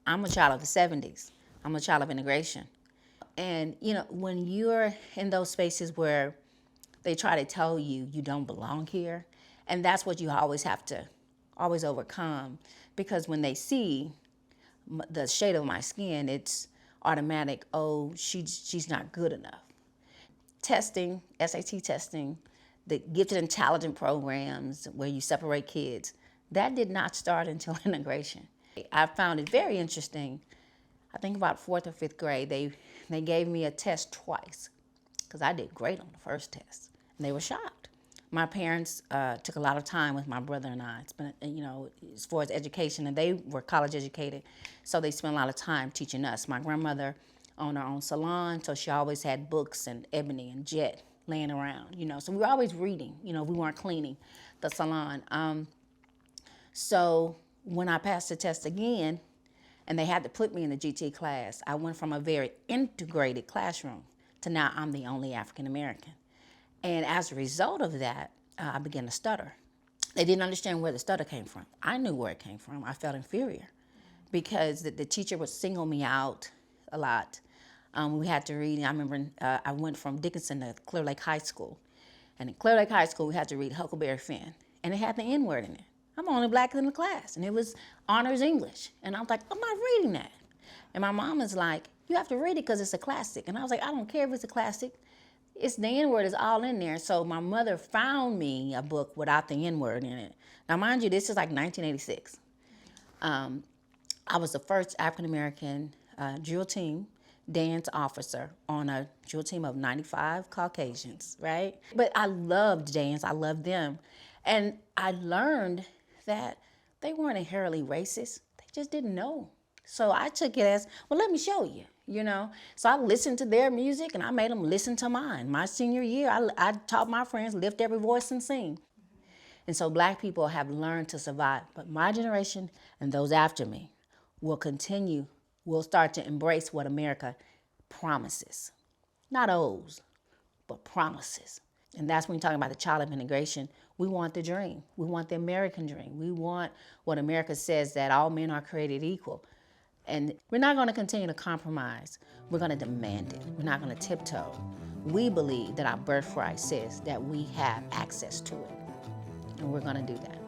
I'm a child of the 70s. I'm a child of integration. And, when you're in those spaces where they try to tell you you don't belong here, and that's what you always have to always overcome, because when they see the shade of my skin, it's automatic, oh, she's not good enough. Testing, SAT testing, the gifted and talented programs where you separate kids, that did not start until integration. I found it very interesting. I think about 4th or 5th grade, they gave me a test twice because I did great on the first test, and they were shocked. My parents took a lot of time with my brother and I. It's been, as far as education, and they were college educated, so they spent a lot of time teaching us. My grandmother owned her own salon, so she always had books and ebony and jet laying around, so we were always reading, we weren't cleaning the salon. So when I passed the test again, and they had to put me in the GT class, I went from a very integrated classroom to now I'm the only African American. And as a result of that, I began to stutter. They didn't understand where the stutter came from. I knew where it came from. I felt inferior because the teacher would single me out a lot. We had to read. I remember I went from Dickinson to Clear Lake High School. And in Clear Lake High School, we had to read Huckleberry Finn. And it had the N-word in it. I'm the only black in the class. And it was honors English. And I was like, I'm not reading that. And my mom is like, you have to read it because it's a classic. And I was like, I don't care if it's a classic. It's the N-word is all in there. So my mother found me a book without the N-word in it. Now, mind you, this is like 1986. I was the first African-American drill team dance officer on a drill team of 95 Caucasians, right? But I loved dance. I loved them. And I learned that they weren't inherently racist. They just didn't know. So I took it as, well, let me show you. So I listened to their music and I made them listen to mine. My senior year, I taught my friends, lift every voice and sing. And so black people have learned to survive. But my generation and those after me will continue, will start to embrace what America promises. Not owes, but promises. And that's when you're talking about the child of integration. We want the dream. We want the American dream. We want what America says, that all men are created equal. And we're not going to continue to compromise. We're going to demand it. We're not going to tiptoe. We believe that our birthright says that we have access to it. And we're going to do that.